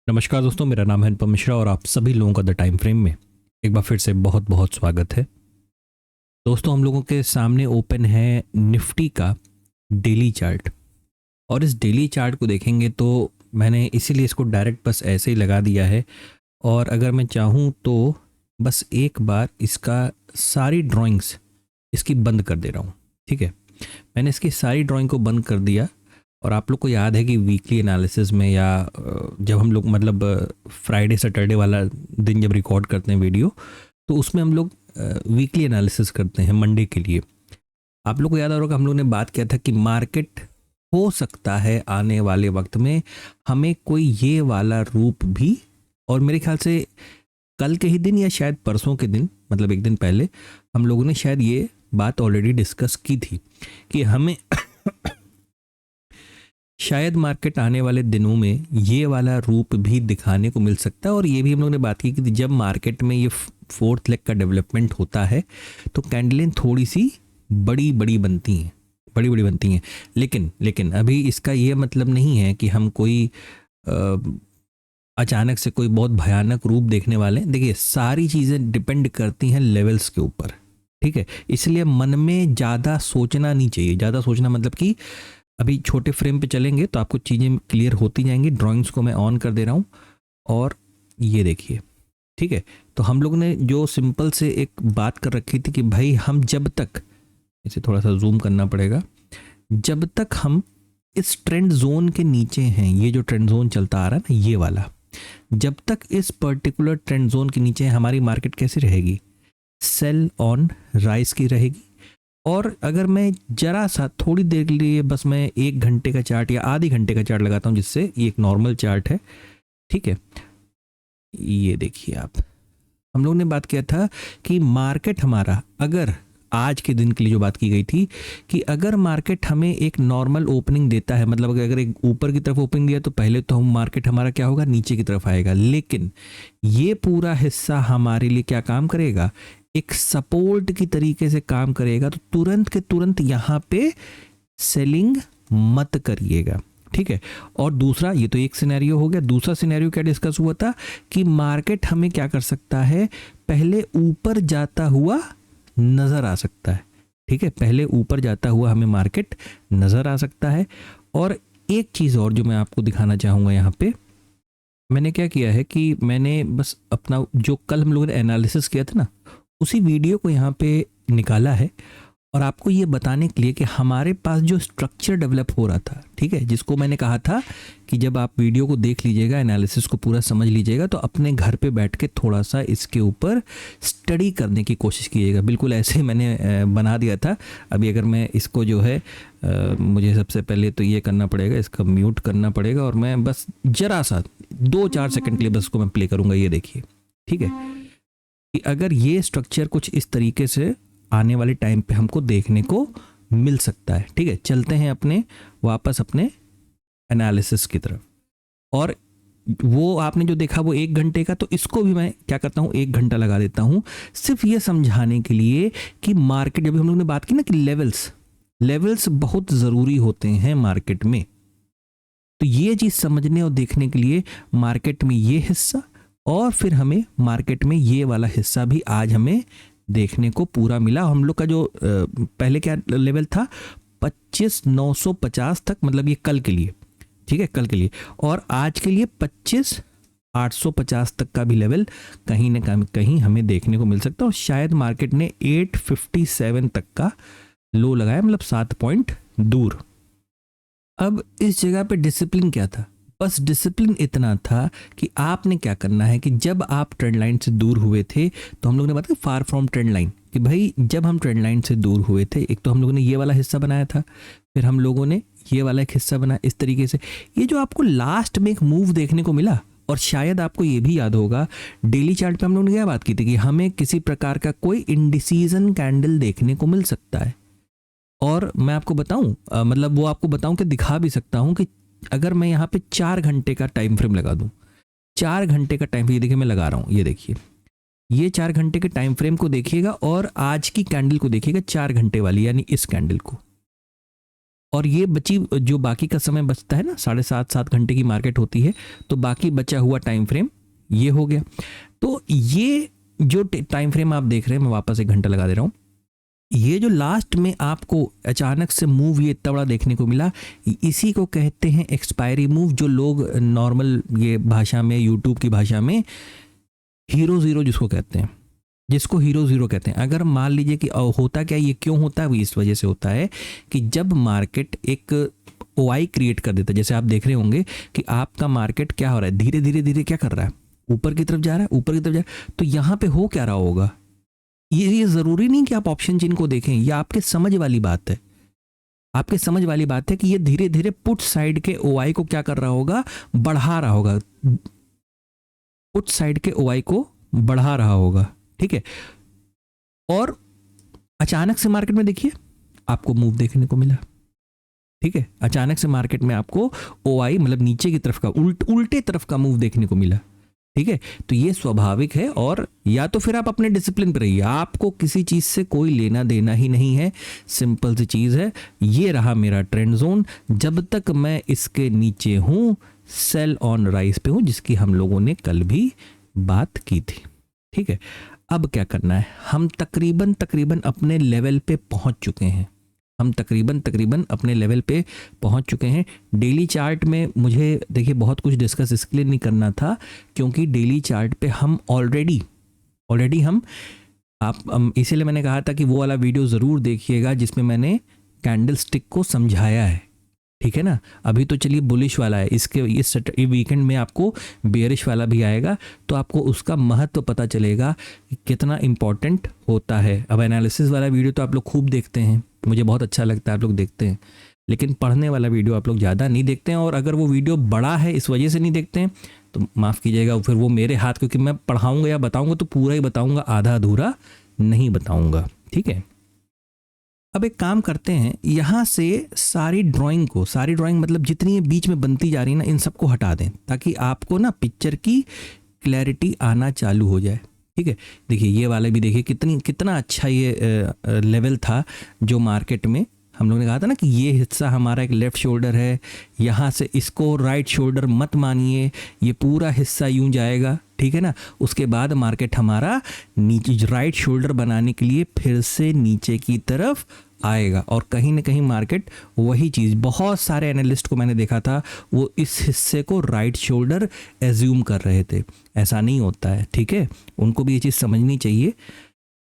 नमस्कार दोस्तों, मेरा नाम है अनुपम मिश्रा और आप सभी लोगों का द टाइम फ्रेम में एक बार फिर से बहुत बहुत स्वागत है। दोस्तों, हम लोगों के सामने ओपन है निफ्टी का डेली चार्ट और इस डेली चार्ट को देखेंगे तो मैंने इसीलिए इसको डायरेक्ट बस ऐसे ही लगा दिया है। और अगर मैं चाहूँ तो बस एक बार इसका सारी ड्राइंग्स इसकी बंद कर दे रहा हूँ। ठीक है, मैंने इसकी सारी ड्राइंग को बंद कर दिया। और आप लोग को याद है कि वीकली एनालिसिस में या जब हम लोग मतलब फ्राइडे सैटरडे वाला दिन जब रिकॉर्ड करते हैं वीडियो, तो उसमें हम लोग वीकली एनालिसिस करते हैं मंडे के लिए। आप लोग को याद होगा हम लोग ने बात किया था कि मार्केट हो सकता है आने वाले वक्त में हमें कोई ये वाला रूप भी, और मेरे ख्याल से कल के ही दिन या शायद परसों के दिन, मतलब एक दिन पहले हम लोगों ने शायद ये बात ऑलरेडी डिस्कस की थी कि हमें शायद मार्केट आने वाले दिनों में ये वाला रूप भी दिखाने को मिल सकता है। और ये भी हम लोगों ने बात की कि जब मार्केट में ये फोर्थ लेग का डेवलपमेंट होता है तो कैंडलें थोड़ी सी बड़ी बड़ी बनती हैं, बड़ी बड़ी बनती हैं। लेकिन अभी इसका ये मतलब नहीं है कि हम कोई अचानक से कोई बहुत भयानक रूप देखने वाले हैं। देखिए, सारी चीज़ें डिपेंड करती हैं लेवल्स के ऊपर। ठीक है, इसलिए मन में ज़्यादा सोचना नहीं चाहिए। ज़्यादा सोचना मतलब कि अभी छोटे फ्रेम पे चलेंगे तो आपको चीज़ें क्लियर होती जाएंगी। ड्राइंग्स को मैं ऑन कर दे रहा हूँ और ये देखिए। ठीक है, तो हम लोग ने जो सिंपल से एक बात कर रखी थी कि भाई हम जब तक, इसे थोड़ा सा जूम करना पड़ेगा, जब तक हम इस ट्रेंड जोन के नीचे हैं, ये जो ट्रेंड जोन चलता आ रहा है ना ये वाला, जब तक इस पर्टिकुलर ट्रेंड जोन के नीचे है हमारी मार्केट कैसी रहेगी? सेल ऑन राइज की रहेगी। और अगर मैं जरा सा थोड़ी देर के लिए बस मैं 1 घंटे का चार्ट या आधी घंटे का चार्ट लगाता हूँ, जिससे ये एक नॉर्मल चार्ट है। ठीक है, ये देखिए आप, हम लोगों ने बात किया था कि मार्केट हमारा, अगर आज के दिन के लिए जो बात की गई थी कि अगर मार्केट हमें एक नॉर्मल ओपनिंग देता है, मतलब अगर एक ऊपर की तरफ ओपनिंग दिया तो पहले तो हम मार्केट हमारा क्या होगा, नीचे की तरफ आएगा। लेकिन ये पूरा हिस्सा हमारे लिए क्या काम करेगा, एक सपोर्ट की तरीके से काम करेगा। तो तुरंत के तुरंत यहाँ पे सेलिंग मत करिएगा। ठीक है, और दूसरा, ये तो एक सिनेरियो हो गया। दूसरा सिनेरियो क्या डिस्कस हुआ था कि मार्केट हमें क्या कर सकता है, पहले ऊपर जाता हुआ नजर आ सकता है। ठीक है, पहले ऊपर जाता हुआ हमें मार्केट नजर आ सकता है। और एक चीज़ और जो मैं आपको दिखाना चाहूँगा, यहाँ पे मैंने क्या किया है कि मैंने बस अपना जो कल हम लोगों ने एनालिसिस किया था ना, उसी वीडियो को यहाँ पे निकाला है और आपको ये बताने के लिए कि हमारे पास जो स्ट्रक्चर डेवलप हो रहा था, ठीक है, जिसको मैंने कहा था कि जब आप वीडियो को देख लीजिएगा, एनालिसिस को पूरा समझ लीजिएगा, तो अपने घर पे बैठ के थोड़ा सा इसके ऊपर स्टडी करने की कोशिश कीजिएगा। बिल्कुल ऐसे ही मैंने बना दिया था। अभी अगर मैं इसको जो है मुझे सबसे पहले तो ये करना पड़ेगा, इसका म्यूट करना पड़ेगा और मैं बस जरा सा 2-4 सेकंड के लिए बस इसको मैं प्ले करूँगा। ये देखिए, ठीक है, कि अगर ये स्ट्रक्चर कुछ इस तरीके से आने वाले टाइम पे हमको देखने को मिल सकता है। ठीक है, चलते हैं अपने वापस अपने एनालिसिस की तरफ। और वो आपने जो देखा वो 1 घंटे का, तो इसको भी मैं क्या करता हूँ, 1 घंटा लगा देता हूँ, सिर्फ ये समझाने के लिए कि मार्केट, जब हम लोग ने बात की ना कि लेवल्स बहुत ज़रूरी होते हैं मार्केट में, तो ये चीज़ समझने और देखने के लिए मार्केट में ये हिस्सा और फिर हमें मार्केट में ये वाला हिस्सा भी आज हमें देखने को पूरा मिला। हम लोग का जो पहले क्या लेवल था, 25,950 तक, मतलब ये कल के लिए, ठीक है, कल के लिए, और आज के लिए 25,850 तक का भी लेवल कहीं ना कहीं हमें देखने को मिल सकता है। और शायद मार्केट ने 857 तक का लो लगाया, मतलब 7 पॉइंट दूर। अब इस जगह पे डिसिप्लिन क्या था, बस डिसिप्लिन इतना था कि आपने क्या करना है कि जब आप ट्रेंड लाइन से दूर हुए थे, तो हम लोगों ने बात की फार फ्रॉम ट्रेंड लाइन, कि भाई जब हम ट्रेंड लाइन से दूर हुए थे, एक तो हम लोगों ने ये वाला हिस्सा बनाया था, फिर हम लोगों ने ये वाला एक हिस्सा बनाया इस तरीके से। ये जो आपको लास्ट में एक मूव देखने को मिला, और शायद आपको ये भी याद होगा डेली चार्ट पे हम लोगों ने क्या बात की थी कि हमें किसी प्रकार का कोई इंडिसीजन कैंडल देखने को मिल सकता है। और मैं आपको बताऊं, मतलब वो आपको बताऊं कि दिखा भी सकता हूं कि अगर मैं यहाँ पे 4 घंटे का टाइम फ्रेम लगा दूं, 4 घंटे का टाइम, ये देखिए मैं लगा रहा हूँ, ये देखिए, ये 4 घंटे के टाइम फ्रेम को देखिएगा और आज की कैंडल को देखिएगा, 4 घंटे वाली, यानी इस कैंडल को। और ये बची जो बाकी का समय बचता है ना, 7.5 घंटे की मार्केट होती है, तो बाकी बचा हुआ टाइम फ्रेम ये हो गया। तो ये जो टाइम फ्रेम आप देख रहे हैं, मैं वापस 1 घंटा लगा दे रहा हूँ, ये जो लास्ट में आपको अचानक से मूव ये इतना बड़ा देखने को मिला, इसी को कहते हैं एक्सपायरी मूव, जो लोग नॉर्मल ये भाषा में, यूट्यूब की भाषा में हीरो ज़ीरो जिसको कहते हैं, जिसको हीरो ज़ीरो कहते हैं। अगर मान लीजिए कि होता क्या, ये क्यों होता है, वो इस वजह से होता है कि जब मार्केट एक ओआई क्रिएट कर देता है, जैसे आप देख रहे होंगे कि आपका मार्केट क्या हो रहा है, धीरे धीरे धीरे क्या कर रहा है, ऊपर की तरफ जा रहा है, ऊपर की तरफ जा रहा है। तो यहाँ पे हो क्या रहा होगा, ये ज़रूरी नहीं कि आप ऑप्शन चिन्ह को देखें, ये आपके समझ वाली बात है, आपके समझ वाली बात है कि ये धीरे धीरे पुट साइड के ओआई को क्या कर रहा होगा, बढ़ा रहा होगा, पुट साइड के ओआई को बढ़ा रहा होगा, ठीक है। और अचानक से मार्केट में देखिए आपको मूव देखने को मिला, ठीक है, अचानक से मार्केट में आपको ओआई मतलब नीचे की तरफ का उल्टे तरफ का मूव देखने को मिला, ठीक है। तो ये स्वाभाविक है, और या तो फिर आप अपने डिसिप्लिन पर रहिए, आपको किसी चीज से कोई लेना देना ही नहीं है, सिंपल सी चीज है। ये रहा मेरा ट्रेंड जोन, जब तक मैं इसके नीचे हूं सेल ऑन राइज पे हूं, जिसकी हम लोगों ने कल भी बात की थी, ठीक है। अब क्या करना है, हम तकरीबन अपने लेवल पे पहुंच चुके हैं, हम तकरीबन अपने लेवल पे पहुंच चुके हैं। डेली चार्ट में मुझे देखिए बहुत कुछ डिस्कस इसके लिए नहीं करना था, क्योंकि डेली चार्ट पे हम ऑलरेडी हम आप इसीलिए मैंने कहा था कि वो वाला वीडियो ज़रूर देखिएगा जिसमें मैंने कैंडल स्टिक को समझाया है, ठीक है ना। अभी तो चलिए बुलिश वाला है, इसके इस वीकेंड में आपको बेयरिश वाला भी आएगा, तो आपको उसका महत्व पता चलेगा कि कितना इम्पोर्टेंट होता है। अब एनालिसिस वाला वीडियो तो आप लोग खूब देखते हैं, मुझे बहुत अच्छा लगता है आप लोग देखते हैं, लेकिन पढ़ने वाला वीडियो आप लोग ज़्यादा नहीं देखते हैं, और अगर वो वीडियो बड़ा है इस वजह से नहीं देखते हैं तो माफ़ कीजिएगा, फिर वो मेरे हाथ, क्योंकि मैं पढ़ाऊँगा या बताऊँगा तो पूरा ही बताऊँगा, आधा अधूरा नहीं बताऊँगा, ठीक है। अब एक काम करते हैं, यहाँ से सारी ड्राइंग मतलब जितनी बीच में बनती जा रही है ना, इन सबको हटा दें, ताकि आपको ना पिक्चर की क्लैरिटी आना चालू हो जाए, ठीक है। देखिए ये वाला भी देखिए कितना अच्छा ये लेवल था, जो मार्केट में हम लोगों ने कहा था ना कि ये हिस्सा हमारा एक लेफ़्ट शोल्डर है, यहाँ से इसको राइट शोल्डर मत मानिए, ये पूरा हिस्सा यूं जाएगा, ठीक है ना। उसके बाद मार्केट हमारा नीचे राइट शोल्डर बनाने के लिए फिर से नीचे की तरफ आएगा, और कहीं ना कहीं मार्केट वही चीज़, बहुत सारे एनालिस्ट को मैंने देखा था वो इस हिस्से को राइट शोल्डर एज्यूम कर रहे थे, ऐसा नहीं होता है, ठीक है। उनको भी ये चीज़ समझनी चाहिए।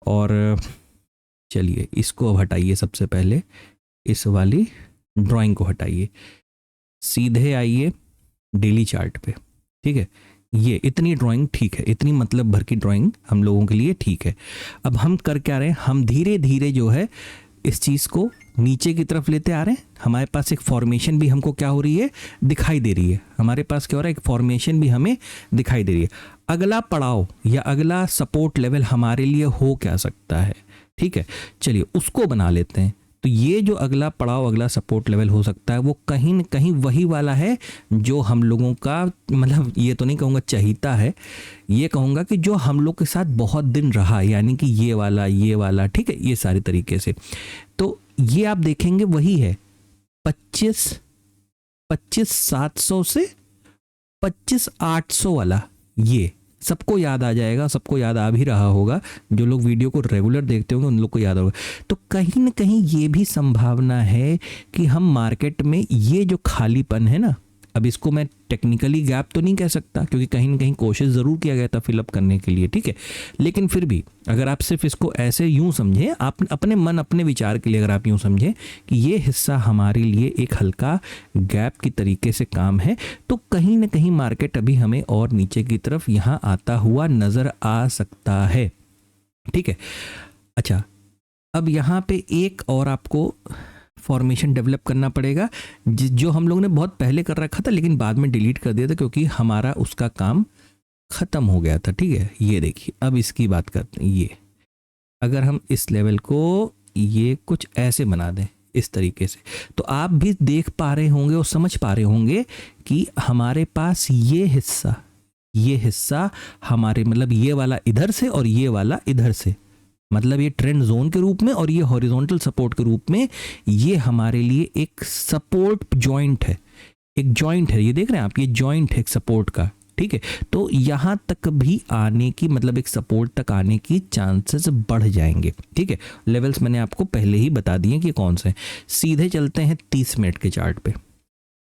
और चलिए इसको अब हटाइए, सबसे पहले इस वाली ड्राइंग को हटाइए, सीधे आइए डेली चार्ट पे, ठीक है। ये इतनी ड्राइंग ठीक है, इतनी मतलब भर की ड्राइंग हम लोगों के लिए ठीक है। अब हम कर क्या रहे हैं, हम धीरे धीरे जो है इस चीज़ को नीचे की तरफ लेते आ रहे हैं। हमारे पास एक फॉर्मेशन भी हमको क्या हो रही है, दिखाई दे रही है, हमारे पास क्या हो रहा है, एक फॉर्मेशन भी हमें दिखाई दे रही है। अगला पड़ाव या अगला सपोर्ट लेवल हमारे लिए हो क्या सकता है, ठीक है, चलिए उसको बना लेते हैं। तो ये जो अगला पड़ाव, अगला सपोर्ट लेवल हो सकता है, वो कहीं न कहीं वही वाला है जो हम लोगों का, मतलब ये तो नहीं कहूँगा चहीता है, ये कहूँगा कि जो हम लोग के साथ बहुत दिन रहा, यानी कि ये वाला, ठीक है, ये सारे तरीके से। तो ये आप देखेंगे वही है 25,700 से 25,800 वाला, ये सबको याद आ जाएगा, सबको याद आ भी रहा होगा, जो लोग वीडियो को रेगुलर देखते होंगे उन लोग को याद होगा। तो कहीं ना कहीं ये भी संभावना है कि हम मार्केट में ये जो खालीपन है ना, अब इसको मैं टेक्निकली गैप तो नहीं कह सकता, क्योंकि कहीं ना कहीं कोशिश ज़रूर किया गया था फिलअप करने के लिए, ठीक है, लेकिन फिर भी अगर आप सिर्फ इसको ऐसे यूं समझें, आप अपने मन अपने विचार के लिए अगर आप यूं समझें कि ये हिस्सा हमारे लिए एक हल्का गैप की तरीके से काम है, तो कहीं ना कहीं मार्केट अभी हमें और नीचे की तरफ यहाँ आता हुआ नज़र आ सकता है, ठीक है। अच्छा, अब यहाँ पे एक और आपको फॉर्मेशन डेवलप करना पड़ेगा, जो हम लोगों ने बहुत पहले कर रखा था, लेकिन बाद में डिलीट कर दिया था क्योंकि हमारा उसका काम ख़त्म हो गया था, ठीक है। ये देखिए, अब इसकी बात करते हैं। ये अगर हम इस लेवल को ये कुछ ऐसे बना दें इस तरीके से, तो आप भी देख पा रहे होंगे और समझ पा रहे होंगे कि हमारे पास ये हिस्सा हमारे मतलब ये वाला इधर से और ये वाला इधर से, मतलब ये ट्रेंड जोन के रूप में और ये हॉरिजॉन्टल सपोर्ट के रूप में ये हमारे लिए एक सपोर्ट जॉइंट है, एक जॉइंट है, ये देख रहे हैं आप, ये जॉइंट है एक सपोर्ट का, ठीक है। तो यहाँ तक भी आने की मतलब एक सपोर्ट तक आने की चांसेस बढ़ जाएंगे, ठीक है। लेवल्स मैंने आपको पहले ही बता दिए कि कौन से हैं। सीधे चलते हैं 30 मिनट के चार्ट पे,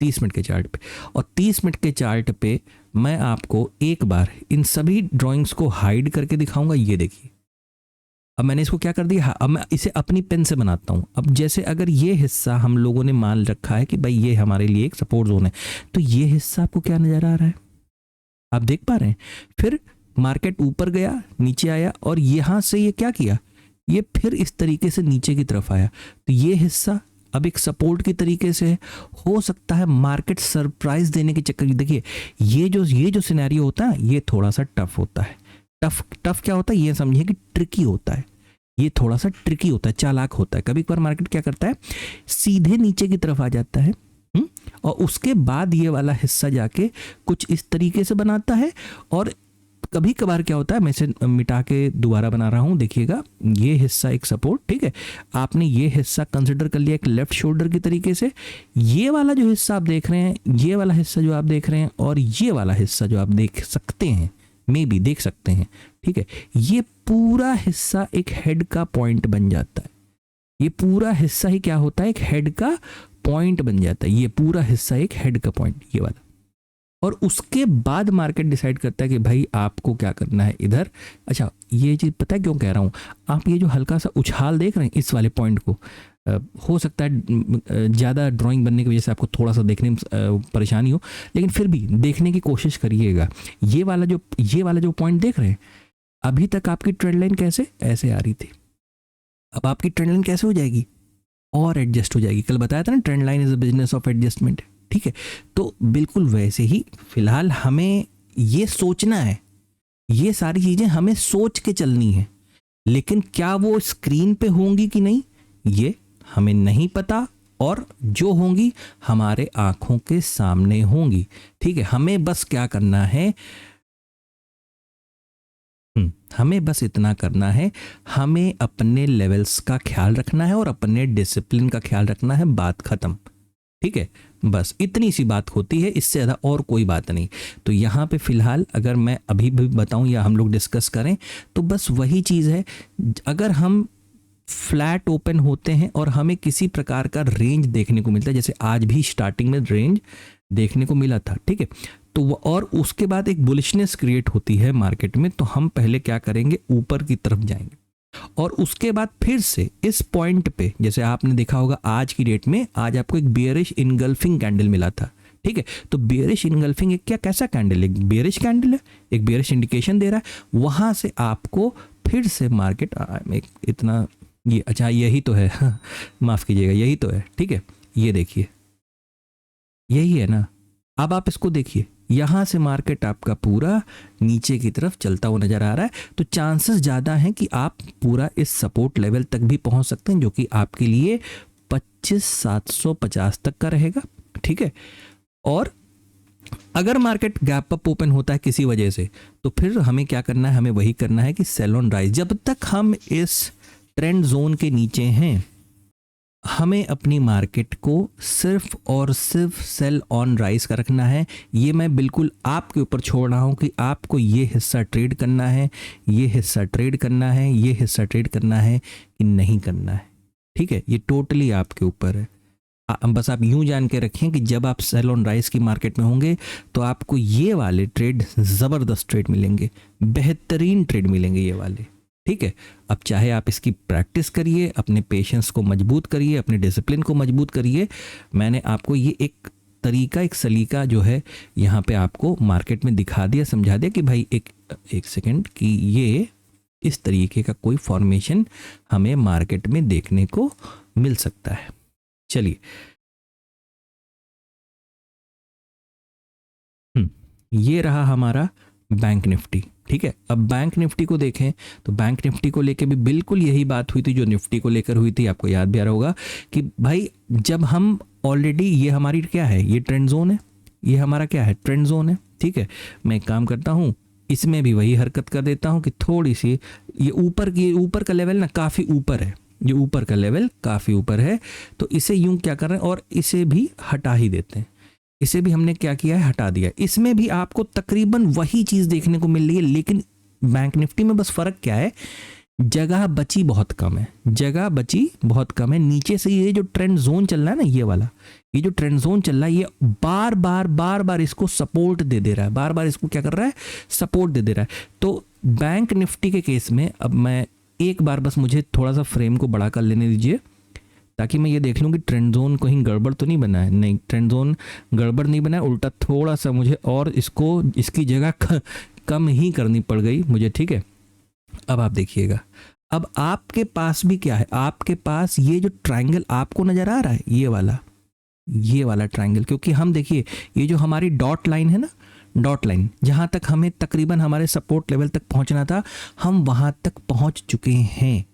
30 मिनट के चार्ट पे, और 30 मिनट के चार्ट पे मैं आपको एक बार इन सभी ड्राइंग्स को हाइड करके दिखाऊंगा। ये देखिए, अब मैंने इसको क्या कर दिया, अब मैं इसे अपनी पेन से बनाता हूँ। अब जैसे अगर ये हिस्सा हम लोगों ने मान रखा है कि भाई ये हमारे लिए एक सपोर्ट जोन है, तो ये हिस्सा आपको क्या नजर आ रहा है, आप देख पा रहे हैं। फिर मार्केट ऊपर गया, नीचे आया, और यहां से ये क्या किया, ये फिर इस तरीके से नीचे की तरफ आया। तो ये हिस्सा अब एक सपोर्ट की तरीके से है। हो सकता है मार्केट सरप्राइज देने के चक्कर, देखिए ये जो सिनेरियो होता है ये थोड़ा सा टफ होता है। टफ क्या होता है, ये समझिए कि ट्रिकी होता है, ये थोड़ा सा ट्रिकी होता है, चालाक होता है। कभी कभार मार्केट क्या करता है, सीधे नीचे की तरफ आ जाता है, और उसके बाद ये वाला हिस्सा जाके कुछ इस तरीके से बनाता है। और कभी कभार क्या होता है, मैं इसे मिटा के दोबारा बना रहा हूं, देखिएगा ये हिस्सा एक सपोर्ट, ठीक है। आपने ये हिस्सा कंसिडर कर लिया एक लेफ्ट शोल्डर की तरीके से। ये वाला जो हिस्सा आप देख रहे हैं, ये वाला हिस्सा जो आप देख रहे हैं, और ये वाला हिस्सा जो आप देख सकते हैं, मे भी देख सकते हैं, ठीक है, ये पूरा हिस्सा एक हेड का पॉइंट बन जाता है। ये पूरा हिस्सा ही क्या होता है, एक हेड का पॉइंट बन जाता है। ये पूरा हिस्सा एक हेड का पॉइंट, ये वाला। और उसके बाद मार्केट डिसाइड करता है कि भाई आपको क्या करना है इधर। अच्छा, ये चीज़ पता है क्यों कह रहा हूँ, आप ये जो हल्का सा उछाल देख रहे हैं इस वाले पॉइंट को, हो सकता है ज़्यादा ड्राइंग बनने की वजह से आपको थोड़ा सा देखने में परेशानी हो, लेकिन फिर भी देखने की कोशिश करिएगा। ये वाला जो पॉइंट देख रहे हैं, अभी तक आपकी ट्रेंड लाइन कैसे ऐसे आ रही थी, अब आपकी ट्रेंड लाइन कैसे हो जाएगी, और एडजस्ट हो जाएगी। कल बताया था ना, trend line is a business of adjustment, ठीक है। तो बिल्कुल वैसे ही फिलहाल हमें ये सोचना है, ये सारी चीजें हमें सोच के चलनी है, लेकिन क्या वो स्क्रीन पे होंगी कि नहीं ये हमें नहीं पता, और जो होंगी हमारे आंखों के सामने होंगी, ठीक है। हमें बस क्या करना है, हमें बस इतना करना है, हमें अपने लेवल्स का ख्याल रखना है और अपने डिसिप्लिन का ख्याल रखना है, बात खत्म, ठीक है। बस इतनी सी बात होती है, इससे ज़्यादा और कोई बात नहीं। तो यहाँ पे फिलहाल अगर मैं अभी भी बताऊँ या हम लोग डिस्कस करें, तो बस वही चीज़ है, अगर हम फ्लैट ओपन होते हैं और हमें किसी प्रकार का रेंज देखने को मिलता है, जैसे आज भी स्टार्टिंग में रेंज देखने को मिला था, ठीक है, तो और उसके बाद एक बुलिशनेस क्रिएट होती है मार्केट में, तो हम पहले क्या करेंगे, ऊपर की तरफ जाएंगे, और उसके बाद फिर से इस पॉइंट पे, जैसे आपने देखा होगा आज की डेट में, आज आपको एक बियरिश इनगल्फिंग कैंडल मिला था, ठीक है। तो बियरिश इनगल्फिंग एक कैसा कैंडल, एक बियरिश कैंडल है, एक बियरिश इंडिकेशन दे रहा है। वहां से आपको फिर से मार्केट इतना ये, अच्छा यही तो है माफ कीजिएगा, यही तो है, ठीक है। ये देखिए, यही है ना। अब आप इसको देखिए, यहां से मार्केट आपका पूरा नीचे की तरफ चलता हुआ नजर आ रहा है, तो चांसेस ज़्यादा हैं कि आप पूरा इस सपोर्ट लेवल तक भी पहुंच सकते हैं, जो कि आपके लिए 25,750 तक का रहेगा, ठीक है। और अगर मार्केट गैप अप ओपन होता है किसी वजह से, तो फिर हमें क्या करना है, हमें वही करना है कि सेल ऑन राइज। जब तक हम इस ट्रेंड जोन के नीचे हैं, हमें अपनी मार्केट को सिर्फ और सिर्फ सेल ऑन राइज का रखना है। ये मैं बिल्कुल आपके ऊपर छोड़ रहा हूँ कि आपको ये हिस्सा ट्रेड करना है, ये हिस्सा ट्रेड करना है, ये हिस्सा ट्रेड करना है कि नहीं करना है, ठीक है। ये टोटली आपके ऊपर है। बस आप यूं जान के रखें कि जब आप सेल ऑन राइज की मार्केट में होंगे, तो आपको ये वाले ट्रेड ज़बरदस्त ट्रेड मिलेंगे, बेहतरीन ट्रेड मिलेंगे ये वाले, ठीक है। अब चाहे आप इसकी प्रैक्टिस करिए, अपने पेशेंस को मजबूत करिए, अपने डिसिप्लिन को मजबूत करिए। मैंने आपको ये एक तरीका, एक सलीका जो है यहाँ पे आपको मार्केट में दिखा दिया, समझा दिया कि भाई एक सेकेंड, कि ये इस तरीके का कोई फॉर्मेशन हमें मार्केट में देखने को मिल सकता है। चलिए, ये रहा हमारा बैंक निफ्टी, ठीक है। अब बैंक निफ्टी को देखें, तो बैंक निफ्टी को लेके भी बिल्कुल यही बात हुई थी जो निफ्टी को लेकर हुई थी। आपको याद भी आ रहा होगा कि भाई जब हम ऑलरेडी, ये हमारी क्या है, ये ट्रेंड जोन है, ये हमारा क्या है, ट्रेंड जोन है, ठीक है। मैं एक काम करता हूँ, इसमें भी वही हरकत कर देता हूँ कि थोड़ी सी ये ऊपर का लेवल ना काफ़ी ऊपर है, ये ऊपर का लेवल काफ़ी ऊपर है, तो इसे यूं क्या कर रहे हैं और इसे भी हटा ही देते हैं। इसे भी हमने क्या किया है, हटा दिया। इसमें भी आपको तकरीबन वही चीज़ देखने को मिल रही है, लेकिन बैंक निफ्टी में बस फ़र्क क्या है, जगह बची बहुत कम है, जगह बची बहुत कम है। नीचे से ये जो ट्रेंड जोन चल रहा है ना, ये वाला, ये जो ट्रेंड जोन चल रहा है, ये बार बार इसको सपोर्ट दे रहा है, बार बार इसको क्या कर रहा है, सपोर्ट दे रहा है। तो बैंक निफ्टी के केस में अब मैं एक बार बस मुझे थोड़ा सा फ्रेम को बड़ा कर लेने दीजिए, ताकि मैं ये देख लूँ कि ट्रेंड जोन कहीं गड़बड़ तो नहीं बना है। नहीं, ट्रेंड जोन गड़बड़ नहीं बना है, उल्टा थोड़ा सा मुझे और इसकी जगह कम ही करनी पड़ गई मुझे, ठीक है। अब आप देखिएगा, अब आपके पास भी क्या है, आपके पास ये जो ट्रायंगल आपको नजर आ रहा है, ये वाला ट्रायंगल, क्योंकि हम देखिए ये जो हमारी डॉट लाइन है ना, डॉट लाइन जहां तक हमें तकरीबन हमारे सपोर्ट लेवल तक पहुंचना था, हम वहां तक पहुंच चुके हैं।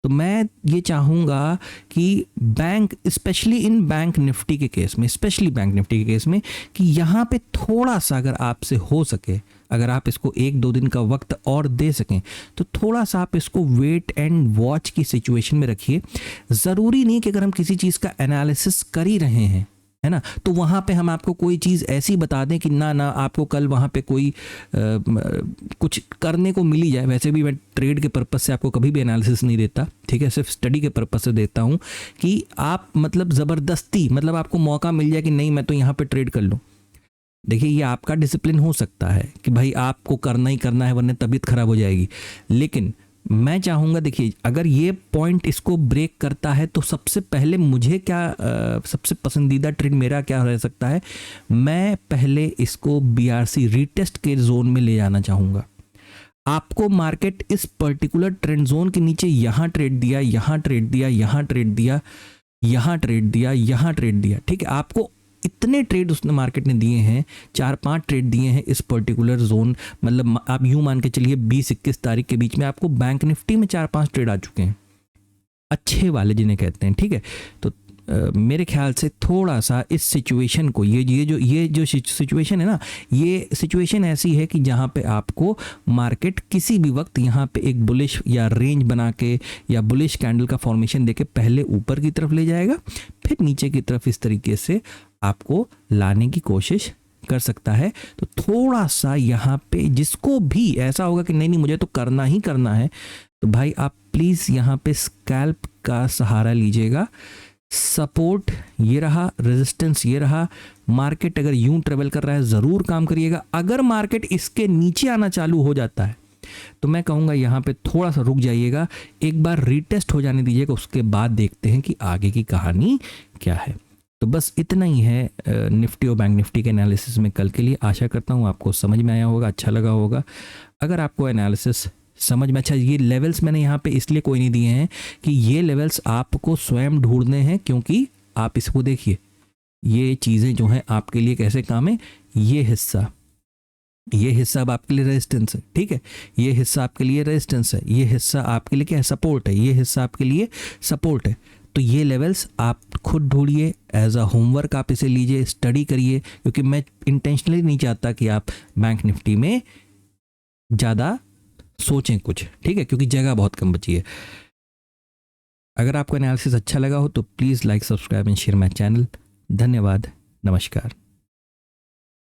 तो मैं ये चाहूँगा कि bank, specially in bank Nifty के केस में, स्पेशली बैंक निफ्टी के केस में, कि यहाँ पे थोड़ा सा अगर आपसे हो सके, अगर आप इसको 1-2 दिन का वक्त और दे सकें, तो थोड़ा सा आप इसको वेट एंड वॉच की सिचुएशन में रखिए। ज़रूरी नहीं कि अगर हम किसी चीज़ का एनालिसिस कर ही रहे हैं, है ना, तो वहाँ पे हम आपको कोई चीज़ ऐसी बता दें कि ना आपको कल वहाँ पे कोई कुछ करने को मिली जाए। वैसे भी मैं ट्रेड के पर्पस से आपको कभी भी एनालिसिस नहीं देता, ठीक है, सिर्फ स्टडी के पर्पस से देता हूँ कि आप मतलब ज़बरदस्ती, मतलब आपको मौका मिल जाए कि नहीं मैं तो यहाँ पे ट्रेड कर लूँ। देखिए ये आपका डिसिप्लिन हो सकता है कि भाई आपको करना ही करना है वरना तबीयत खराब हो जाएगी, लेकिन मैं चाहूँगा, देखिए अगर ये पॉइंट इसको ब्रेक करता है तो सबसे पहले मुझे क्या सबसे पसंदीदा ट्रेड मेरा क्या रह सकता है, मैं पहले इसको BRC रीटेस्ट के जोन में ले जाना चाहूँगा। आपको मार्केट इस पर्टिकुलर ट्रेंड जोन के नीचे यहाँ ट्रेड दिया, यहाँ ट्रेड दिया, यहाँ ट्रेड दिया, यहाँ ट्रेड दिया, यहाँ ट्रेड दिया, ठीक है, आपको इतने ट्रेड उसने मार्केट ने दिए हैं, 4-5 ट्रेड दिए हैं इस पर्टिकुलर जोन, मतलब आप यूं मान के चलिए 20-21 तारीख के बीच में आपको बैंक निफ्टी में 4-5 ट्रेड आ चुके हैं, अच्छे वाले जिन्हें कहते हैं, ठीक है। तो मेरे ख्याल से थोड़ा सा इस सिचुएशन को, ये जो सिचुएशन है ना, ये सिचुएशन ऐसी है कि जहाँ पे आपको मार्केट किसी भी वक्त यहाँ पे एक बुलिश या रेंज बना के या बुलिश कैंडल का फॉर्मेशन देके पहले ऊपर की तरफ ले जाएगा, फिर नीचे की तरफ इस तरीके से आपको लाने की कोशिश कर सकता है। तो थोड़ा सा यहाँ पे जिसको भी ऐसा होगा कि नहीं मुझे तो करना ही करना है, तो भाई आप प्लीज़ यहाँ पे स्कैल्प का सहारा लीजिएगा। सपोर्ट ये रहा, रेजिस्टेंस ये रहा, मार्केट अगर यूं ट्रेवल कर रहा है ज़रूर काम करिएगा। अगर मार्केट इसके नीचे आना चालू हो जाता है तो मैं कहूँगा यहाँ पे थोड़ा सा रुक जाइएगा, एक बार रीटेस्ट हो जाने दीजिएगा, उसके बाद देखते हैं कि आगे की कहानी क्या है। तो बस इतना ही है निफ्टी और बैंक निफ्टी के एनालिसिस में कल के लिए। आशा करता हूँ आपको समझ में आया होगा, अच्छा लगा होगा। अगर आपको एनालिसिस समझ में, अच्छा ये लेवल्स मैंने यहाँ पे इसलिए कोई नहीं दिए हैं कि ये लेवल्स आपको स्वयं ढूंढने हैं, क्योंकि आप इसको देखिए, ये चीज़ें जो हैं आपके लिए कैसे काम है। ये हिस्सा अब आपके लिए रेजिस्टेंस है, ठीक है, ये हिस्सा आपके लिए रेजिस्टेंस है, ये हिस्सा आपके लिए क्या है, सपोर्ट है, ये हिस्सा आपके लिए सपोर्ट है। तो ये लेवल्स आप खुद ढूंढिए, एज अ होमवर्क आप इसे लीजिए, स्टडी करिए, क्योंकि मैं इंटेंशनली नहीं चाहता कि आप बैंक निफ्टी में ज़्यादा सोचें कुछ, ठीक है, क्योंकि जगह बहुत कम बची है। अगर आपको एनालिसिस अच्छा लगा हो तो please like, subscribe and share my channel. धन्यवाद, नमस्कार।